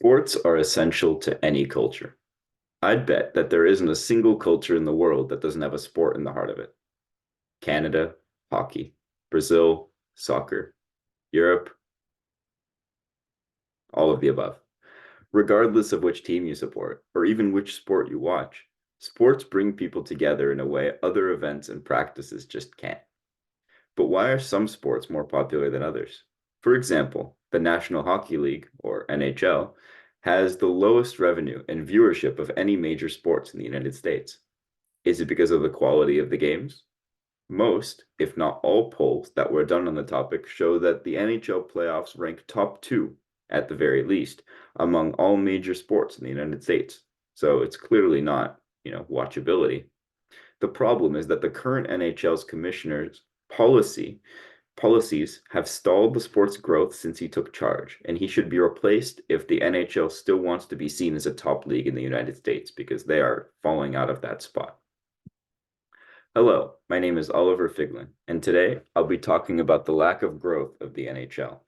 Sports are essential to any culture. I'd bet that there isn't a single culture in the world that doesn't have a sport in the heart of it. Canada, hockey. Brazil, soccer. Europe, all of the above. Regardless of which team you support, or even which sport you watch, sports bring people together in a way other events and practices just can't. But why are some sports more popular than others? For example, the National Hockey League, or NHL, has the lowest revenue and viewership of any major sports in the United States. Is it because of the quality of the games? Most, if not all, polls that were done on the topic show that the NHL playoffs rank top two, at the very least, among all major sports in the United States. So it's clearly not, watchability. The problem is that the current NHL's commissioner's policy policies have stalled the sport's growth since he took charge, and he should be replaced if the NHL still wants to be seen as a top league in the United States because they are falling out of that spot. Hello, my name is Oliver Figlin, and today I'll be talking about the lack of growth of the NHL.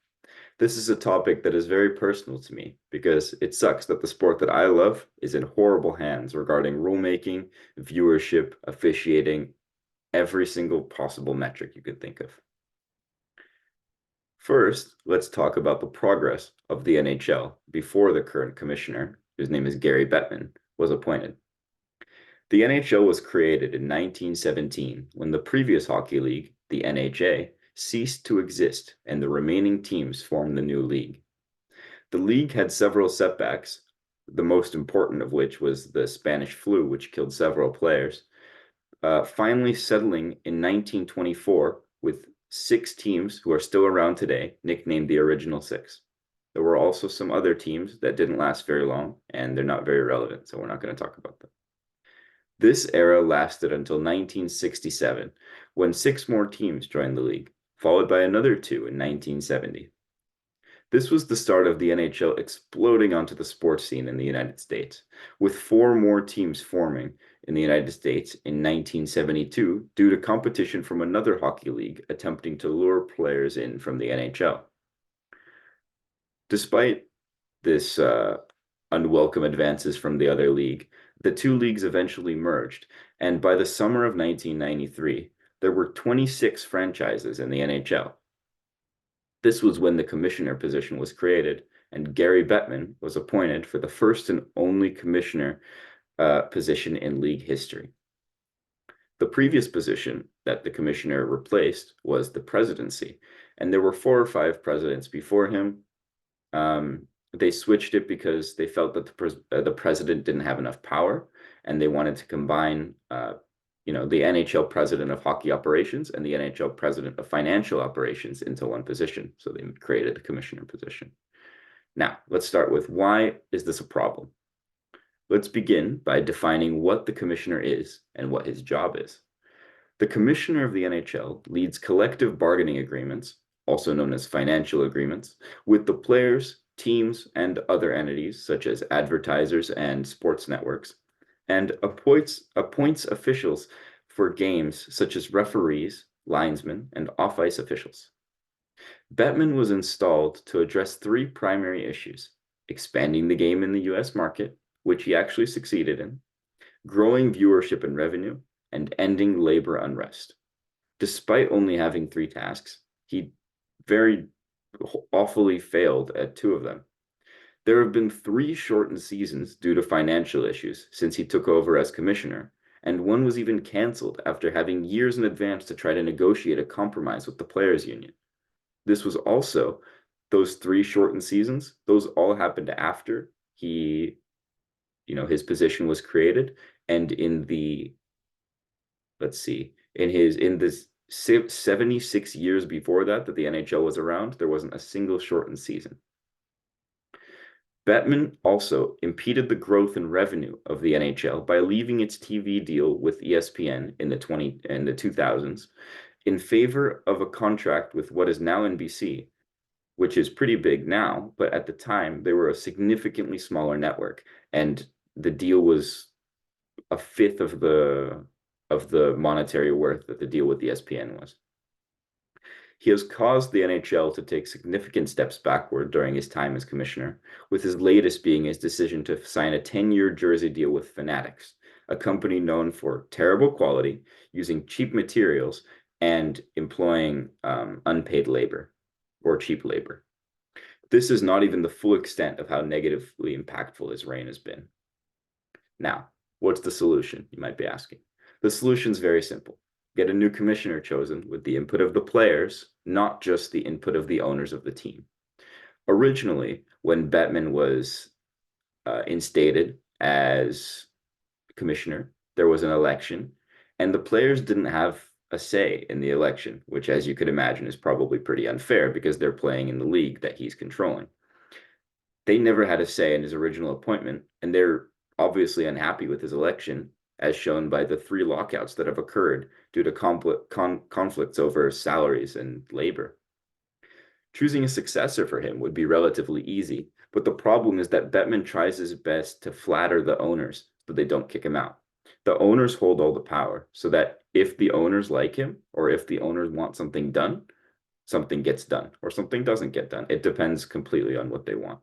This is a topic that is very personal to me because it sucks that the sport that I love is in horrible hands regarding rulemaking, viewership, officiating, every single possible metric you could think of. First, let's talk about the progress of the NHL before the current commissioner, whose name is Gary Bettman, was appointed. The NHL was created in 1917 when the previous hockey league, the NHA, ceased to exist and the remaining teams formed the new league. The league had several setbacks, the most important of which was the Spanish flu, which killed several players, finally settling in 1924 with six teams who are still around today, nicknamed the Original Six. There were also some other teams that didn't last very long, and they're not very relevant, so we're not going to talk about them. This era lasted until 1967, when six more teams joined the league, followed by another two in 1970. This was the start of the NHL exploding onto the sports scene in the United States, with four more teams forming in the United States in 1972 due to competition from another hockey league attempting to lure players in from the NHL. Despite this unwelcome advances from the other league, the two leagues eventually merged, and by the summer of 1993, there were 26 franchises in the NHL. This was when the commissioner position was created, and Gary Bettman was appointed for the first and only commissioner position in league history. The previous position that the commissioner replaced was the presidency, and there were four or five presidents before him. They switched it because they felt that the president didn't have enough power, and they wanted to combine the NHL president of hockey operations and the NHL president of financial operations into one position. So they created a commissioner position. Now, let's start with why is this a problem? Let's begin by defining what the commissioner is and what his job is. The commissioner of the NHL leads collective bargaining agreements, also known as financial agreements, with the players, teams, and other entities such as advertisers and sports networks, and appoints officials for games such as referees, linesmen, and off-ice officials. Bettman was installed to address three primary issues: expanding the game in the US market, which he actually succeeded in, growing viewership and revenue, and ending labor unrest. Despite only having three tasks, he very awfully failed at two of them. There have been three shortened seasons due to financial issues since he took over as commissioner, and one was even canceled after having years in advance to try to negotiate a compromise with the players' union. This was also those three shortened seasons, those all happened after his position was created, and in the in this 76 years before that the NHL was around, there wasn't a single shortened season. Bettman also impeded the growth in revenue of the NHL by leaving its TV deal with ESPN in the 2000s in favor of a contract with what is now NBC, which is pretty big now, but at the time they were a significantly smaller network, and the deal was a fifth of the monetary worth that the deal with ESPN was. He has caused the NHL to take significant steps backward during his time as commissioner, with his latest being his decision to sign a 10-year jersey deal with Fanatics, a company known for terrible quality, using cheap materials, and employing unpaid labor or cheap labor. This is not even the full extent of how negatively impactful his reign has been. Now, what's the solution, you might be asking? The solution is very simple. Get a new commissioner chosen with the input of the players, not just the input of the owners of the team. Originally, when Bettman was instated as commissioner, there was an election, and the players didn't have a say in the election, which, as you could imagine, is probably pretty unfair because they're playing in the league that he's controlling. They never had a say in his original appointment, and they're obviously unhappy with his election, as shown by the 3 lockouts that have occurred due to conflicts over salaries and labor. Choosing a successor for him would be relatively easy, but the problem is that Bettman tries his best to flatter the owners so they don't kick him out. The owners hold all the power, so that if the owners like him or if the owners want something done, something gets done or something doesn't get done. It depends completely on what they want.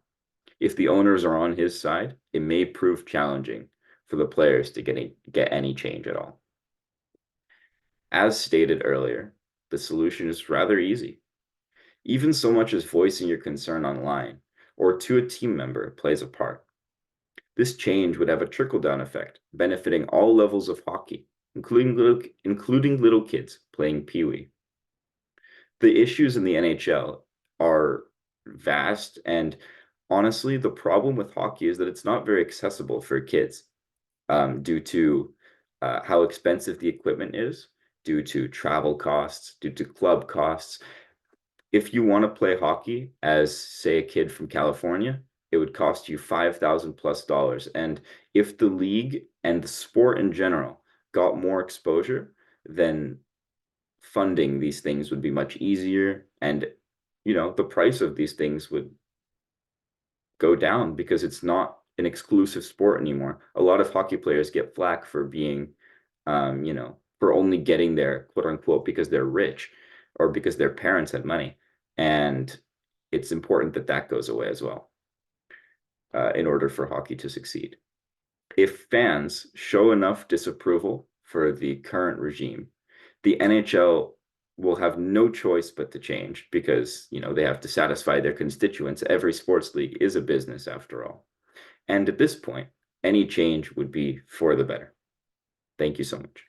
If the owners are on his side, it may prove challenging for the players to get any change at all. As stated earlier, the solution is rather easy. Even so much as voicing your concern online or to a team member plays a part. This change would have a trickle-down effect, benefiting all levels of hockey, including little kids playing Pee-wee. The issues in the NHL are vast, and honestly, the problem with hockey is that it's not very accessible for kids due to how expensive the equipment is, due to travel costs, due to club costs. If you want to play hockey as, say, a kid from California, it would cost you $5,000+. And if the league and the sport in general got more exposure, then funding these things would be much easier. And, the price of these things would go down because it's not an exclusive sport anymore. A lot of hockey players get flack for being, for only getting there, quote unquote, because they're rich or because their parents had money. And it's important that that goes away as well in order for hockey to succeed. If fans show enough disapproval for the current regime, the NHL will have no choice but to change because, they have to satisfy their constituents. Every sports league is a business after all. And at this point, any change would be for the better. Thank you so much.